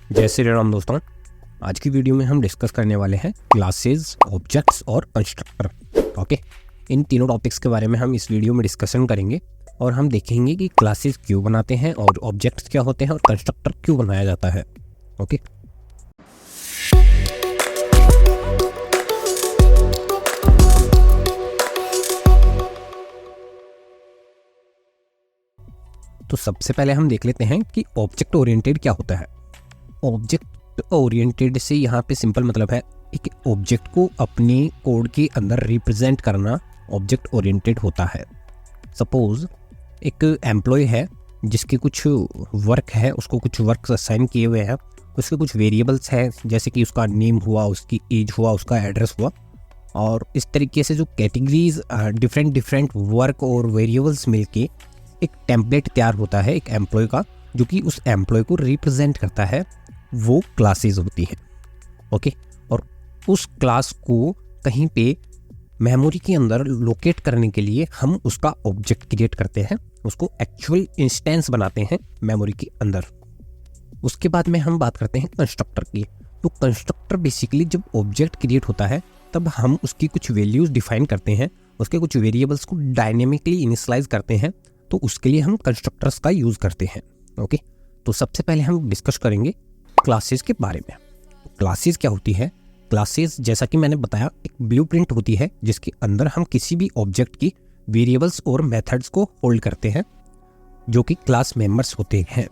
जय श्री राम दोस्तों। आज की वीडियो में हम डिस्कस करने वाले हैं क्लासेस, ऑब्जेक्ट्स और कंस्ट्रक्टर। ओके, इन तीनों टॉपिक्स के बारे में हम इस वीडियो में डिस्कशन करेंगे और हम देखेंगे कि क्लासेस क्यों बनाते हैं और ऑब्जेक्ट्स क्या होते हैं और कंस्ट्रक्टर क्यों बनाया जाता है। ओके, तो सबसे पहले हम देख लेते हैं कि ऑब्जेक्ट ओरिएंटेड क्या होता है। ऑब्जेक्ट ओरिएंटेड से यहाँ पे सिंपल मतलब है एक ऑब्जेक्ट को अपने कोड के अंदर रिप्रेजेंट करना ऑब्जेक्ट ओरिएंटेड होता है। सपोज एक एम्प्लॉय है जिसके कुछ वर्क है, उसको कुछ वर्क असाइन किए हुए हैं, उसके कुछ वेरिएबल्स हैं जैसे कि उसका नेम हुआ, उसकी एज हुआ, उसका एड्रेस हुआ, और इस तरीके से जो कैटेगरीज डिफरेंट वर्क और वेरिएबल्स मिलके एक टेम्पलेट तैयार होता है एक एम्प्लॉय का, जो कि उस एम्प्लॉय को रिप्रेजेंट करता है। वो क्लासेस होती है। ओके, और उस क्लास को कहीं पे मेमोरी के अंदर लोकेट करने के लिए हम उसका ऑब्जेक्ट क्रिएट करते हैं, उसको एक्चुअल इंस्टेंस बनाते हैं मेमोरी के अंदर। उसके बाद में हम बात करते हैं कंस्ट्रक्टर की। तो कंस्ट्रक्टर बेसिकली जब ऑब्जेक्ट क्रिएट होता है तब हम उसकी कुछ वैल्यूज़ डिफाइन करते हैं, उसके कुछ वेरिएबल्स को डायनेमिकली इनिशियलाइज करते हैं, तो उसके लिए हम कंस्ट्रक्टर्स का यूज़ करते हैं। ओके, तो सबसे पहले हम डिस्कस करेंगे क्लासेस के बारे में। क्लासेस क्या होती है? क्लासेस जैसा कि मैंने बताया एक ब्लूप्रिंट होती है जिसके अंदर हम किसी भी ऑब्जेक्ट की वेरिएबल्स और मेथड्स को होल्ड करते हैं जो कि क्लास मेंबर्स होते हैं।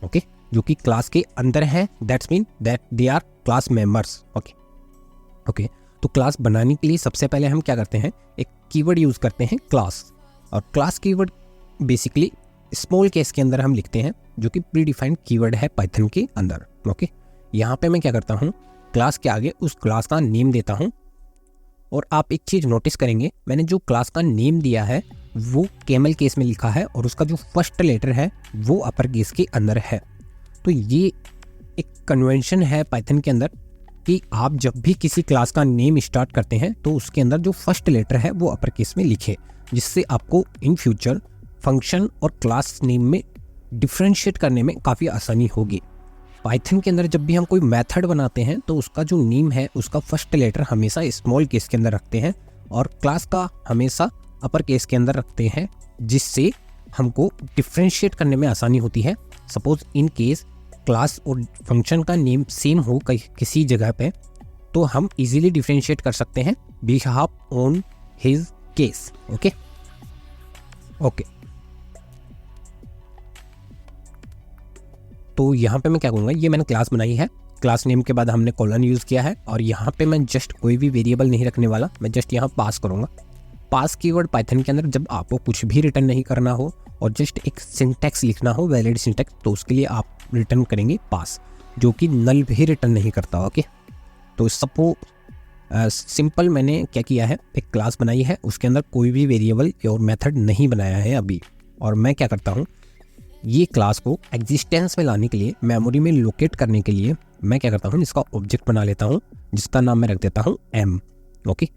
ओके, जो कि क्लास के अंदर हैं, that's mean that they are class members. Okay, तो क्लास बनाने के लिए सबसे पहले हम क्या करते हैं, एक कीवर्ड यूज़ करते हैं क्लास। और class keyword basically small case के अंदर हम लिखते हैं जो कि प्री डिफाइंड कीवर्ड है पाइथन के अंदर। ओके, यहाँ पे मैं क्या करता हूँ, क्लास के आगे उस क्लास का नेम देता हूँ। और आप एक चीज़ नोटिस करेंगे, मैंने जो क्लास का नेम दिया है वो कैमल केस में लिखा है और उसका जो फर्स्ट लेटर है वो अपर केस के अंदर है। तो ये एक कन्वेंशन है पाइथन के अंदर कि आप जब भी किसी क्लास का नेम स्टार्ट करते हैं तो उसके अंदर जो फर्स्ट लेटर है वो अपर केस में लिखे, जिससे आपको इन फ्यूचर फंक्शन और क्लास नेम में डिफ्रेंशिएट करने में काफ़ी आसानी होगी। पाइथन के अंदर जब भी हम कोई मेथड बनाते हैं तो उसका जो नेम है उसका फर्स्ट लेटर हमेशा स्मॉल केस के अंदर रखते हैं और क्लास का हमेशा अपर केस के अंदर रखते हैं, जिससे हमको डिफ्रेंशिएट करने में आसानी होती है। सपोज इन केस क्लास और फंक्शन का नेम सेम हो किसी जगह पे, तो हम इजीली डिफ्रेंशिएट कर सकते हैं behalf on his case. Okay, तो यहाँ पे मैं क्या करूँगा, ये मैंने क्लास बनाई है, क्लास नेम के बाद हमने कॉलन यूज़ किया है और यहाँ पे मैं जस्ट कोई भी वेरिएबल नहीं रखने वाला, मैं जस्ट यहाँ पास करूँगा। पास कीवर्ड पाइथन के अंदर जब आपको कुछ भी रिटर्न नहीं करना हो और जस्ट एक सिंटैक्स लिखना हो, वैलिड सिंटैक्स, तो उसके लिए आप रिटर्न करेंगे पास, जो कि नल भी रिटर्न नहीं करता। ओके, तो सिंपल मैंने क्या किया है, एक क्लास बनाई है, उसके अंदर कोई भी वेरिएबल और मेथड नहीं बनाया है अभी। और मैं क्या करता हूँ, ये क्लास को एग्जिस्टेंस में लाने के लिए, मेमोरी में लोकेट करने के लिए मैं क्या करता हूँ, इसका ऑब्जेक्ट बना लेता हूँ जिसका नाम मैं रख देता हूँ m। ओके,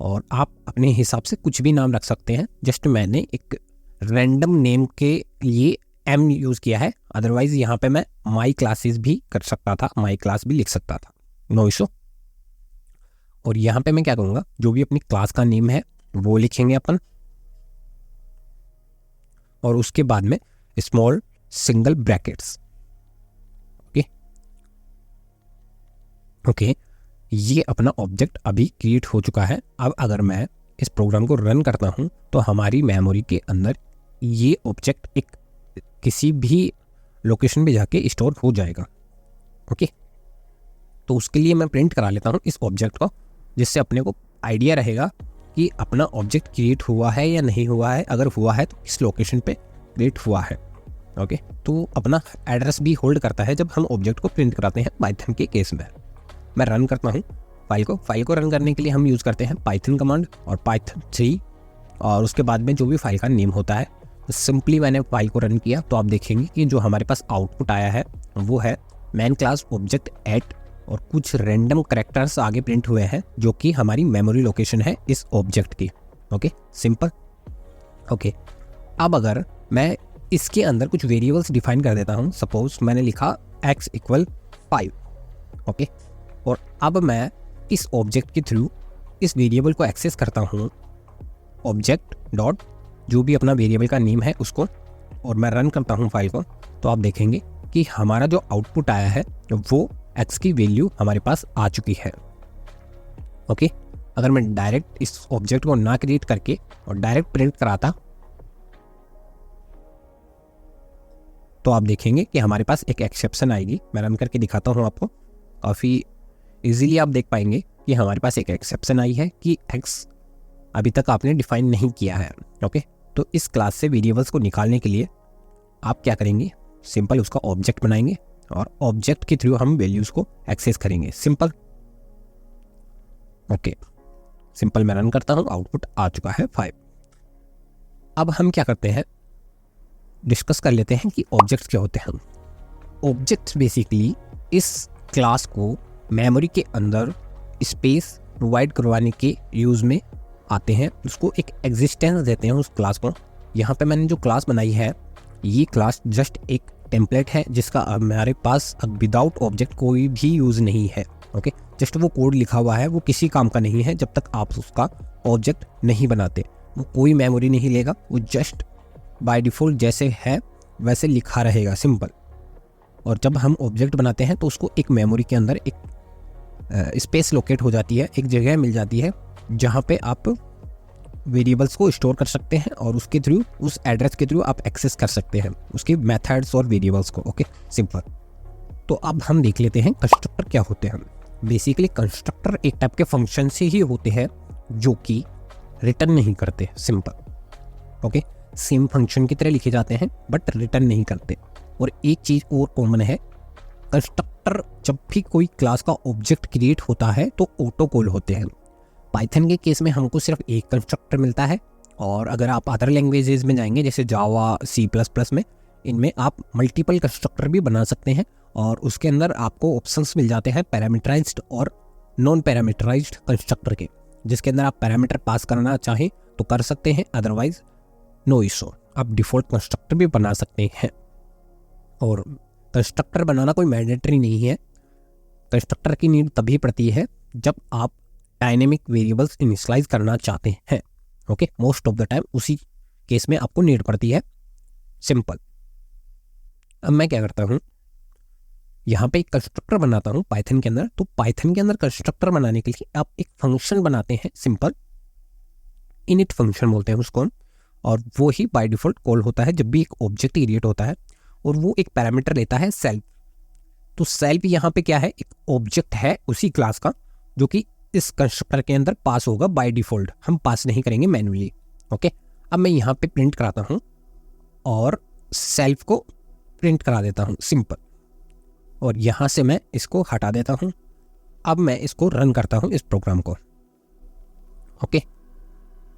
और आप अपने हिसाब से कुछ भी नाम रख सकते हैं, जस्ट मैंने एक रैंडम नेम के लिए m यूज़ किया है। अदरवाइज यहाँ पे मैं माई क्लासेस भी कर सकता था, माई क्लास भी लिख सकता था, नो इशू। और यहाँ पे मैं क्या करूँगा, जो भी अपनी क्लास का नेम है वो लिखेंगे अपन, और उसके बाद में स्मॉल सिंगल ब्रैकेट्स। ओके, ये अपना ऑब्जेक्ट अभी क्रिएट हो चुका है। अब अगर मैं इस प्रोग्राम को रन करता हूँ तो हमारी मेमोरी के अंदर ये ऑब्जेक्ट एक किसी भी लोकेशन पे जाके स्टोर हो जाएगा। ओके, तो उसके लिए मैं प्रिंट करा लेता हूँ इस ऑब्जेक्ट को, जिससे अपने को आइडिया रहेगा कि अपना ऑब्जेक्ट क्रिएट हुआ है या नहीं हुआ है, अगर हुआ है तो किस लोकेशन पे क्रिएट हुआ है। ओके, तो अपना एड्रेस भी होल्ड करता है जब हम ऑब्जेक्ट को प्रिंट कराते हैं पाइथन के केस में। मैं रन करता हूँ फाइल को रन करने के लिए हम यूज़ करते हैं पाइथन कमांड और पाइथन 3, और उसके बाद में जो भी फाइल का नेम होता है, तो सिंपली मैंने फाइल को रन किया तो आप देखेंगे कि जो हमारे पास आउटपुट आया है वो है मैन क्लास ऑब्जेक्ट एट, और कुछ रैंडम करैक्टर्स आगे प्रिंट हुए हैं जो कि हमारी मेमोरी लोकेशन है इस ऑब्जेक्ट की। Okay, simple. ओके, अब अगर मैं इसके अंदर कुछ वेरिएबल्स डिफाइन कर देता हूँ, सपोज मैंने लिखा x इक्वल 5। ओके, और अब मैं इस ऑब्जेक्ट के थ्रू इस वेरिएबल को एक्सेस करता हूँ, ऑब्जेक्ट डॉट जो भी अपना वेरिएबल का नेम है उसको, और मैं रन करता हूँ फाइल को, तो आप देखेंगे कि हमारा जो आउटपुट आया है वो x की वैल्यू हमारे पास आ चुकी है। ओके, अगर मैं डायरेक्ट इस ऑब्जेक्ट को ना क्रिएट करके और डायरेक्ट प्रिंट कराता तो आप देखेंगे कि हमारे पास एक एक्सेप्शन आएगी। मैं रन करके दिखाता हूँ आपको, काफ़ी इजीली आप देख पाएंगे कि हमारे पास एक एक्सेप्शन आई है कि x अभी तक आपने डिफाइन नहीं किया है। ओके, तो इस क्लास से वेरिएबल्स को निकालने के लिए आप क्या करेंगे, सिंपल उसका ऑब्जेक्ट बनाएंगे और ऑब्जेक्ट के थ्रू हम वैल्यूज़ को एक्सेस करेंगे। सिंपल। ओके, सिंपल मैं रन करता हूँ, आउटपुट आ चुका है 5। अब हम क्या करते हैं, डिस्कस कर लेते हैं कि ऑब्जेक्ट्स क्या होते हैं। ऑब्जेक्ट्स बेसिकली इस क्लास को मेमोरी के अंदर स्पेस प्रोवाइड करवाने के यूज़ में आते हैं, उसको एक एग्जिस्टेंस देते हैं उस क्लास को। यहाँ पे मैंने जो क्लास बनाई है ये क्लास जस्ट एक टेम्पलेट है जिसका हमारे पास विदाउट ऑब्जेक्ट कोई भी यूज़ नहीं है। ओके, जस्ट वो कोड लिखा हुआ है, वो किसी काम का नहीं है जब तक आप उसका ऑब्जेक्ट नहीं बनाते। वो कोई मेमोरी नहीं लेगा, वो जस्ट बाय डिफ़ॉल्ट जैसे है वैसे लिखा रहेगा, सिंपल। और जब हम ऑब्जेक्ट बनाते हैं तो उसको एक मेमोरी के अंदर एक स्पेस लोकेट हो जाती है, एक जगह मिल जाती है जहाँ पे आप वेरिएबल्स को स्टोर कर सकते हैं और उसके थ्रू, उस एड्रेस के थ्रू आप एक्सेस कर सकते हैं उसके मेथड्स और वेरिएबल्स को। Okay, simple. तो अब हम देख लेते हैं कंस्ट्रक्टर क्या होते हैं। बेसिकली कंस्ट्रक्टर एक टाइप के फंक्शन से ही होते हैं जो कि रिटर्न नहीं करते, सिंपल। ओके, सेम फंक्शन की तरह लिखे जाते हैं बट रिटर्न नहीं करते। और एक चीज़ और कॉमन है, कंस्ट्रक्टर जब भी कोई क्लास का ऑब्जेक्ट क्रिएट होता है तो ऑटो कॉल होते हैं। पाइथन के केस में हमको सिर्फ एक कंस्ट्रक्टर मिलता है, और अगर आप अदर लैंग्वेजेस में जाएंगे जैसे जावा, C++ में, इनमें आप मल्टीपल कंस्ट्रक्टर भी बना सकते हैं और उसके अंदर आपको ऑप्शंस मिल जाते हैं पैरामीटराइज्ड और नॉन पैरामीटराइज्ड कंस्ट्रक्टर के, जिसके अंदर आप पैरामीटर पास करना चाहें तो कर सकते हैं, अदरवाइज नो इशू, आप डिफ़ॉल्ट कंस्ट्रक्टर भी बना सकते हैं। और कंस्ट्रक्टर बनाना कोई मैंडेटरी नहीं है, कंस्ट्रक्टर की नीड तभी पड़ती है जब आप डायनेमिक वेरिएबल्स इनिशियलाइज करना चाहते हैं। Okay, most of the time उसी केस में आपको नीड पड़ती है, सिंपल। अब मैं क्या करता हूँ, यहाँ पे एक कंस्ट्रक्टर बनाता हूँ पाइथन के अंदर। तो पाइथन के अंदर कंस्ट्रक्टर बनाने के लिए आप एक फंक्शन बनाते हैं, सिंपल, इनिट फंक्शन बोलते हैं उसको, और वो ही बाय डिफ़ॉल्ट कॉल होता है जब भी एक ऑब्जेक्ट क्रिएट होता है, और वो एक पैरामीटर लेता है सेल्फ। तो सेल्फ यहाँ पे क्या है, एक ऑब्जेक्ट है उसी क्लास का जो कि इस कंस्ट्रक्टर के अंदर पास होगा बाय डिफ़ॉल्ट, हम पास नहीं करेंगे मैन्युअली। ओके, अब मैं यहाँ पे प्रिंट कराता हूँ और सेल्फ को प्रिंट करा देता हूँ, सिंपल। और यहाँ से मैं इसको हटा देता हूँ। अब मैं इसको रन करता हूँ इस प्रोग्राम को। ओके,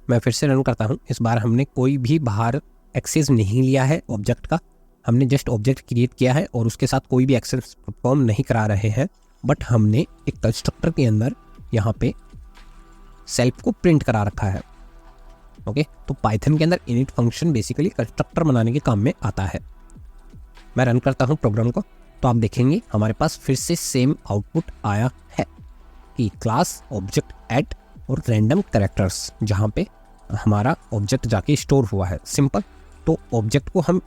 मैं फिर से रन करता हूँ। इस बार हमने कोई भी बाहर एक्सेस नहीं लिया है ऑब्जेक्ट का, हमने जस्ट ऑब्जेक्ट क्रिएट किया है और उसके साथ कोई भी एक्सेस परफॉर्म नहीं करा रहे हैं, बट हमने एक कंस्ट्रक्टर के अंदर यहाँ पे सेल्फ को प्रिंट करा रखा है। ओके, तो पाइथन के अंदर इनिट फंक्शन बेसिकली कंस्ट्रक्टर बनाने के काम में आता है। मैं रन करता हूँ प्रोग्राम को, तो आप देखेंगे हमारे पास फिर से सेम आउटपुट आया है कि क्लास ऑब्जेक्ट ऐड और रैंडम कैरेक्टर्स, जहाँ पे हमारा ऑब्जेक्ट जाके स्टोर हुआ है, सिंपल। तो ऑब्जेक्ट को हम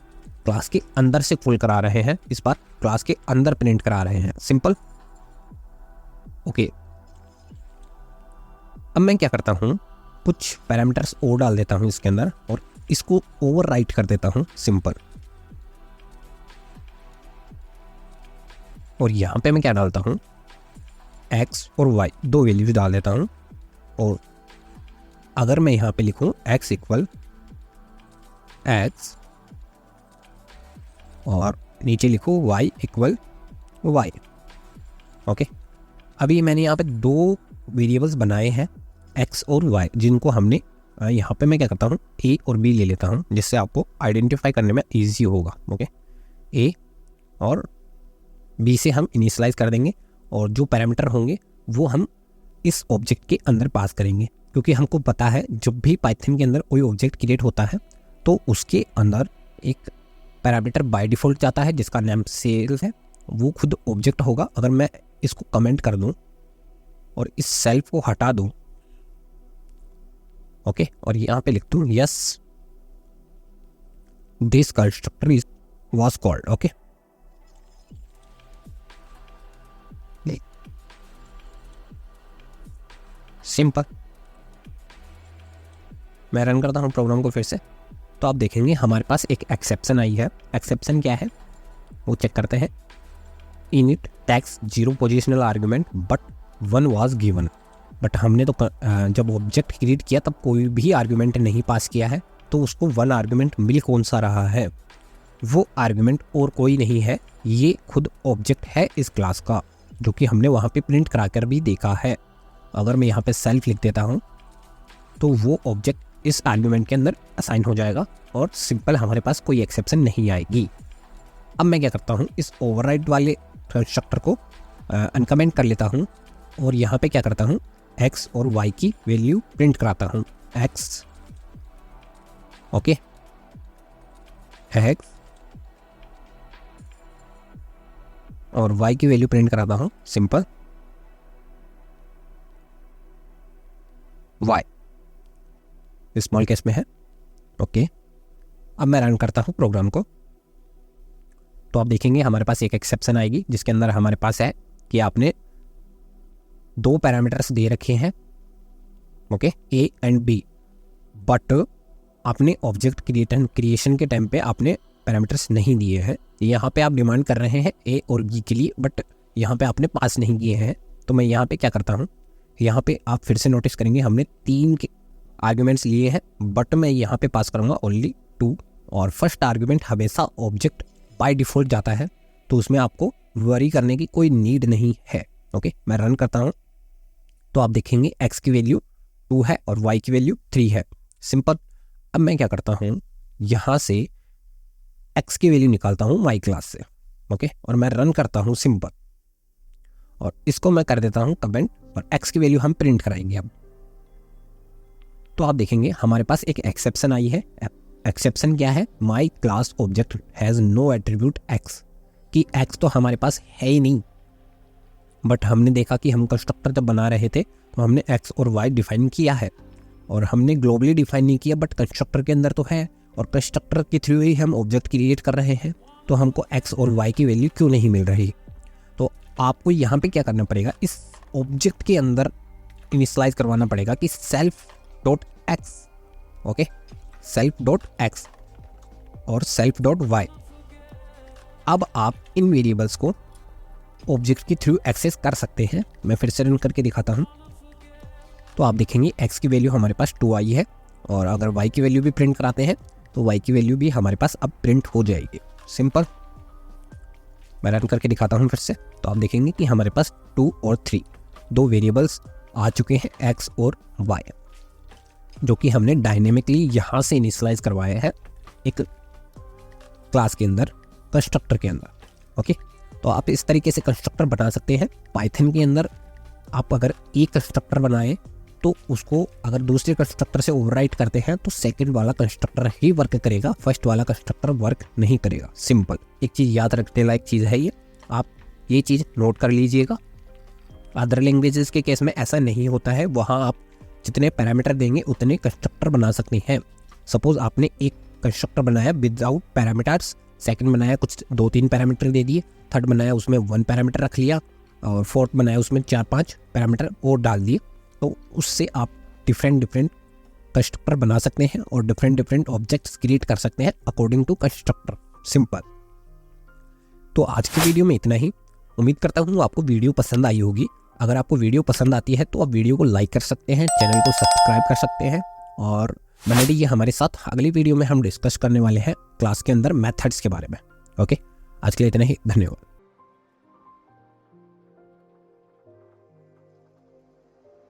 क्लास के अंदर से कॉल करा रहे हैं, इस बार क्लास के अंदर प्रिंट करा रहे हैं, सिंपल। ओके, अब मैं क्या करता हूँ, कुछ पैरामीटर्स और डाल देता हूँ इसके अंदर और इसको ओवरराइट कर देता हूँ, सिंपल। और यहाँ पे मैं क्या डालता हूँ, x और y दो वैल्यूज डाल देता हूँ। और अगर मैं यहाँ पे लिखूँ x इक्वल x और नीचे लिखूँ y इक्वल y। ओके, अभी मैंने यहाँ पे दो वेरिएबल्स बनाए हैं x और y, जिनको हमने यहाँ पे मैं क्या करता हूँ, a और b ले लेता हूँ, जिससे आपको आइडेंटिफाई करने में ईजी होगा। ओके, a और b से हम इनिशियलाइज कर देंगे और जो पैरामीटर होंगे वो हम इस ऑब्जेक्ट के अंदर पास करेंगे, क्योंकि हमको पता है जब भी पाइथन के अंदर कोई ऑब्जेक्ट क्रिएट होता है तो उसके अंदर एक पैरामीटर बाय डिफ़ॉल्ट जाता है जिसका नाम सेल है, वो खुद ऑब्जेक्ट होगा। अगर मैं इसको कमेंट कर दूं और इस सेल्फ को हटा दूं, ओके, और यहाँ पे लिख दूं yes this constructor is was called, okay, simple. मैं रन करता हूँ प्रोग्राम को फिर से, तो आप देखेंगे हमारे पास एक एक्सेप्शन आई है। एक्सेप्शन क्या है वो चेक करते हैं। Init tax 0 positional argument but 1 was given. But हमने तो जब ऑब्जेक्ट क्रिएट किया तब कोई भी आर्ग्यूमेंट नहीं पास किया है, तो उसको 1 आर्ग्यूमेंट मिल कौन सा रहा है? वो आर्ग्यूमेंट और कोई नहीं है, ये खुद ऑब्जेक्ट है इस क्लास का, जो कि हमने वहाँ पे प्रिंट कराकर भी देखा है। अगर मैं यहाँ पे सेल्फ लिख देता हूँ तो वो ऑब्जेक्ट इस आर्ग्यूमेंट के अंदर असाइन हो जाएगा और सिंपल हमारे पास कोई एक्सेप्शन नहीं आएगी। अब मैं क्या करता हूँ, इस ओवरराइड वाले कंस्ट्रक्टर को अनकमेंट कर लेता हूँ और यहाँ पे क्या करता हूँ, x और y की वैल्यू प्रिंट कराता हूँ। x, ओके, x और y की वैल्यू प्रिंट कराता हूँ, सिंपल y स्मॉल केस में है, ओके। अब मैं रन करता हूँ प्रोग्राम को, तो आप देखेंगे हमारे पास एक एक्सेप्शन आएगी जिसके अंदर हमारे पास है कि आपने 2 पैरामीटर्स दे रखे हैं, okay, a and b, but आपने ऑब्जेक्ट क्रिएशन के टाइम पे आपने पैरामीटर्स नहीं दिए हैं। यहाँ पे आप डिमांड कर रहे हैं a और b के लिए, बट यहाँ पे आपने पास नहीं किए हैं। तो मैं यहाँ पे क्या करता हूँ, यहाँ पे आप फिर से नोटिस करेंगे हमने 3 आर्ग्यूमेंट्स लिए हैं, बट मैं यहाँ पे पास करूँगा ओनली 2। और फर्स्ट आर्ग्यूमेंट हमेशा ऑब्जेक्ट बाय डिफ़ॉल्ट जाता है, तो उसमें आपको वरी करने की कोई नीड नहीं है, ओके। मैं रन करता हूँ तो आप देखेंगे x की वैल्यू 2 है और y की वैल्यू 3 है, सिंपल। अब मैं क्या करता हूँ, यहाँ से x की वैल्यू निकालता हूँ y क्लास से, ओके, और मैं रन करता हूँ सिंपल, और इसको मैं कर देता हूँ कमेंट और x की वैल्यू हम प्रिंट कराएंगे अब। तो आप देखेंगे हमारे पास एक एक्सेप्शन आई है। एक्सेप्शन क्या है, my class object has no attribute x, कि x तो हमारे पास है ही नहीं। बट हमने देखा कि हम कंस्ट्रक्टर जब बना रहे थे तो हमने x और y डिफाइन किया है, और हमने ग्लोबली डिफाइन नहीं किया, बट कंस्ट्रक्टर के अंदर तो है, और कंस्ट्रक्टर के थ्रू ही हम ऑब्जेक्ट क्रिएट कर रहे हैं, तो हमको x और y की वैल्यू क्यों नहीं मिल रही? तो आपको यहाँ पे क्या करना पड़ेगा, इस ऑब्जेक्ट के अंदर इनिशियलाइज करवाना पड़ेगा कि self dot x, okay, self dot x और सेल्फ डॉट वाई। अब आप इन वेरिएबल्स को ऑब्जेक्ट के थ्रू एक्सेस कर सकते हैं। मैं फिर से रन करके दिखाता हूँ, तो आप देखेंगे x की वैल्यू हमारे पास 2 आई है, और अगर y की वैल्यू भी प्रिंट कराते हैं तो y की वैल्यू भी हमारे पास अब प्रिंट हो जाएगी, सिंपल। मैं रन करके दिखाता हूँ फिर से, तो आप देखेंगे कि हमारे पास 2 और 3 2 वेरिएबल्स आ चुके हैं, x और y, जो कि हमने डायनेमिकली यहाँ से इनिशियलाइज करवाए हैं एक क्लास के अंदर, कंस्ट्रक्टर के अंदर, ओके। तो आप इस तरीके से कंस्ट्रक्टर बना सकते हैं पाइथन के अंदर। आप अगर एक कंस्ट्रक्टर बनाएं तो उसको अगर दूसरे कंस्ट्रक्टर से ओवरराइट करते हैं तो सेकंड वाला कंस्ट्रक्टर ही वर्क करेगा, फर्स्ट वाला कंस्ट्रक्टर वर्क नहीं करेगा, सिंपल। एक चीज़ याद रखने लायक चीज़ है ये, आप ये चीज़ नोट कर लीजिएगा। अदर लैंग्वेजेस के केस में ऐसा नहीं होता है, वहाँ आप जितने पैरामीटर देंगे उतने कंस्ट्रक्टर बना सकते हैं। सपोज आपने एक कंस्ट्रक्टर बनाया विदाउट पैरामीटर्स, सेकंड बनाया कुछ 2-3 पैरामीटर दे दिए, थर्ड बनाया उसमें 1 पैरामीटर रख लिया, और फोर्थ बनाया उसमें 4-5 पैरामीटर और डाल दिए, तो उससे आप डिफरेंट कंस्ट्रक्टर बना सकते हैं और डिफरेंट ऑब्जेक्ट्स क्रिएट कर सकते हैं अकॉर्डिंग टू कंस्ट्रक्टर, सिंपल। तो आज की वीडियो में इतना ही। उम्मीद करता हूँ आपको वीडियो पसंद आई होगी। अगर आपको वीडियो पसंद आती है तो आप वीडियो को लाइक कर सकते हैं, चैनल को सब्सक्राइब कर सकते हैं, और बने रहिए हमारे साथ। अगली वीडियो में हम डिस्कस करने वाले हैं क्लास के अंदर मेथड्स के बारे में, ओके। आज के लिए इतना ही, धन्यवाद।